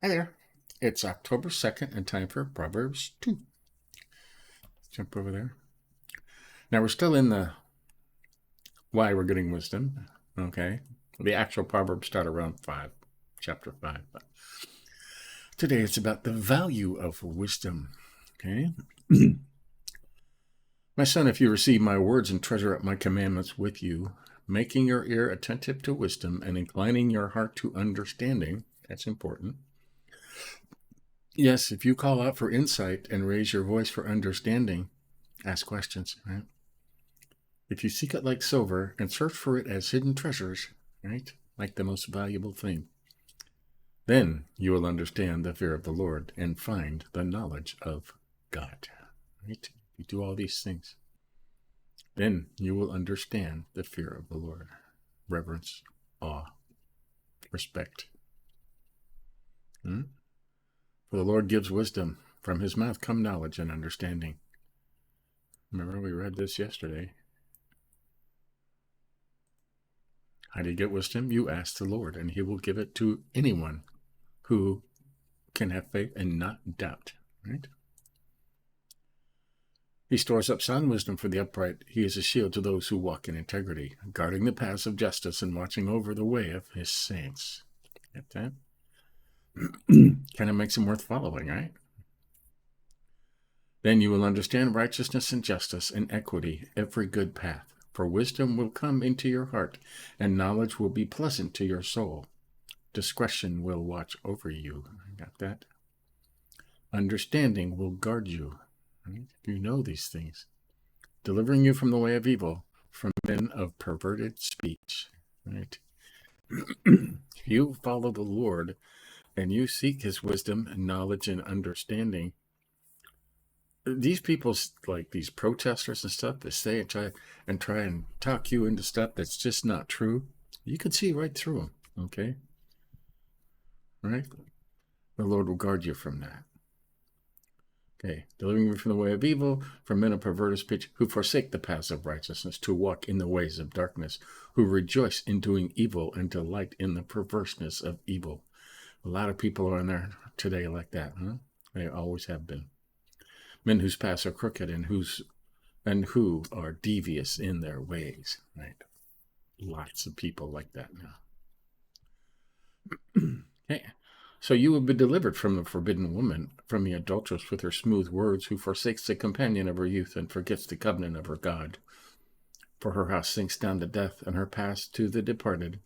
Hi there. It's October 2nd and time for Proverbs 2. Let's jump over there. Now we're still in the why we're getting wisdom. Okay. The actual Proverbs start around 5, chapter 5. But today it's about the value of wisdom. Okay. My son, if you receive my words and treasure up my commandments with you, making your ear attentive to wisdom and inclining your heart to understanding, that's important. Yes, if you call out for insight and raise your voice for understanding, ask questions, right? If you seek it like silver and search for it as hidden treasures, right, like the most valuable thing, then you will understand the fear of the Lord and find the knowledge of God. Right? If you do all these things, then you will understand the fear of the Lord. Reverence, awe, respect. For the Lord gives wisdom. From his mouth come knowledge and understanding. Remember, we read this yesterday. How do you get wisdom? You ask the Lord, and he will give it to anyone who can have faith and not doubt, right? He stores up sound wisdom for the upright. He is a shield to those who walk in integrity, guarding the paths of justice and watching over the way of his saints. Get that? Kind of makes him worth following, right? Then you will understand righteousness and justice and equity, every good path. For wisdom will come into your heart, and knowledge will be pleasant to your soul. Discretion will watch over you. Got that? Understanding will guard you. Right? You know these things. Delivering you from the way of evil, from men of perverted speech. Right? You follow the Lord, and you seek his wisdom and knowledge and understanding. These people, like these protesters and stuff, that say and try and talk you into stuff that's just not true. You can see right through them. Okay? Right? The Lord will guard you from that. Okay, delivering you from the way of evil, from men of perverted speech, who forsake the paths of righteousness, to walk in the ways of darkness, who rejoice in doing evil and delight in the perverseness of evil. A lot of people are in there today like that, huh? They always have been. Men whose paths are crooked and who are devious in their ways, right? Lots of people like that now. Okay. So you will be delivered from the forbidden woman, from the adulteress with her smooth words, who forsakes the companion of her youth and forgets the covenant of her God. For her house sinks down to death, and her paths to the departed.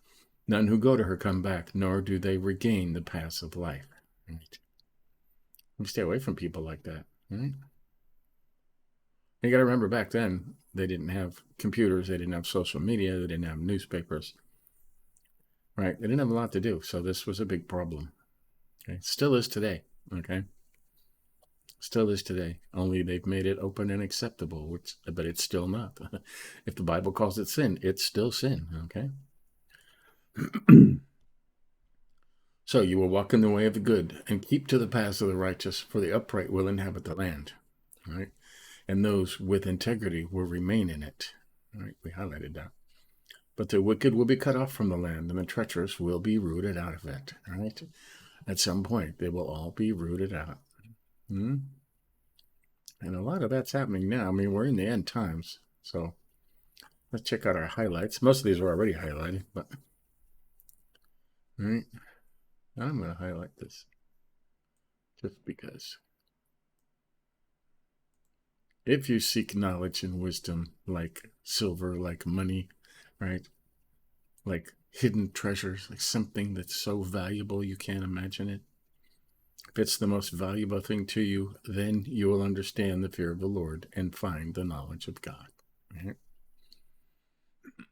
None who go to her come back, nor do they regain the paths of life. Right? You stay away from people like that. Right? You got to remember, back then, they didn't have computers, they didn't have social media, they didn't have newspapers. Right? They didn't have a lot to do, so this was a big problem. Okay? Still is today. Okay? Still is today. Only they've made it open and acceptable, but it's still not. If the Bible calls it sin, it's still sin. Okay? So you will walk in the way of the good and keep to the paths of the righteous, for the upright will inhabit the land. Right? And those with integrity will remain in it. Right? We highlighted that. But the wicked will be cut off from the land, and the treacherous will be rooted out of it. Right? At some point, they will all be rooted out. And a lot of that's happening now. I mean, we're in the end times. So let's check out our highlights. Most of these were already highlighted, but all right. I'm going to highlight this just because. If you seek knowledge and wisdom like silver, like money, right? Like hidden treasures, like something that's so valuable you can't imagine it. If it's the most valuable thing to you, then you will understand the fear of the Lord and find the knowledge of God. Right?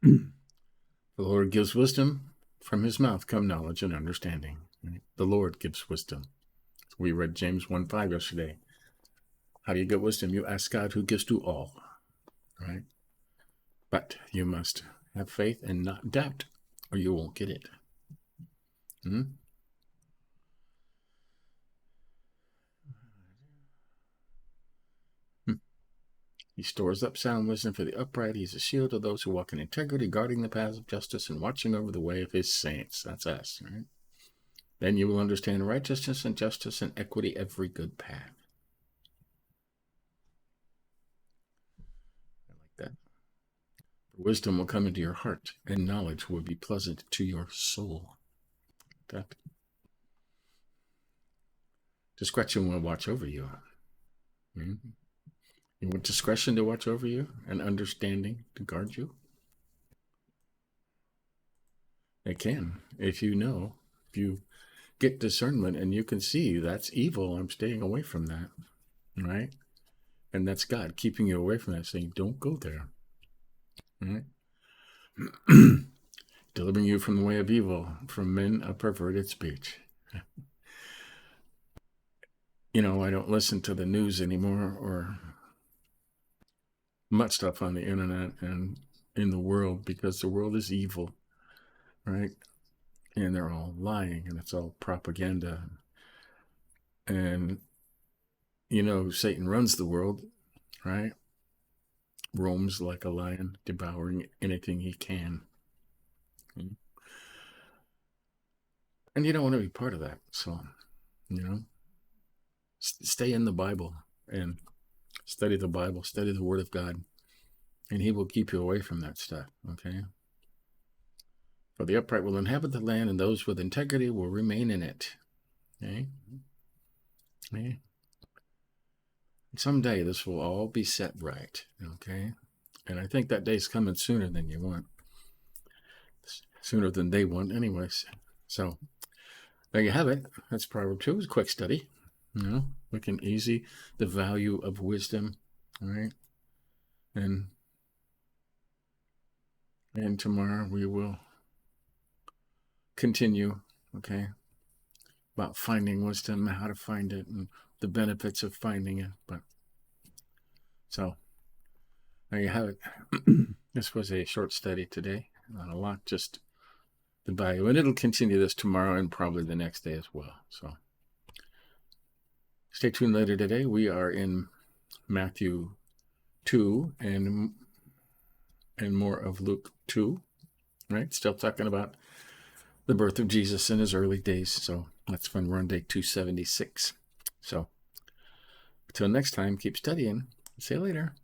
The Lord gives wisdom. From his mouth come knowledge and understanding. Right? The Lord gives wisdom. We read James 1:5 yesterday. How do you get wisdom? You ask God, who gives to all. Right? But you must have faith and not doubt, or you won't get it. He stores up sound wisdom for the upright. He's a shield of those who walk in integrity, guarding the paths of justice and watching over the way of his saints. That's us, right? Then you will understand righteousness and justice and equity, every good path. I like that. Wisdom will come into your heart, and knowledge will be pleasant to your soul. That discretion will watch over you. Mm-hmm. You want discretion to watch over you and understanding to guard you? It can. If you get discernment and you can see that's evil, I'm staying away from that, right? And that's God keeping you away from that, saying, don't go there, right? Delivering you from the way of evil, from men of perverted speech. I don't listen to the news anymore or much stuff on the internet and in the world, because the world is evil, right? And they're all lying, and it's all propaganda. And Satan runs the world, right? Roams like a lion, devouring anything he can. And you don't want to be part of that. So, stay in the Bible and study the Bible, study the Word of God, and he will keep you away from that stuff, okay? For the upright will inhabit the land, and those with integrity will remain in it. Okay? Okay? Someday this will all be set right, okay? And I think that day's coming sooner than you want. Sooner than they want, anyways. So, there you have it. That's Proverbs 2. It was a quick study. Quick and easy. The value of wisdom, all right? And tomorrow we will continue, okay, about finding wisdom, how to find it, and the benefits of finding it. But so there you have it. This was a short study today, not a lot, just the value, and it'll continue this tomorrow and probably the next day as well. So stay tuned later today. We are in Matthew 2 and more of Luke 2, right? Still talking about the birth of Jesus in his early days. So that's fun. We're on day 276. So until next time, keep studying. See you later.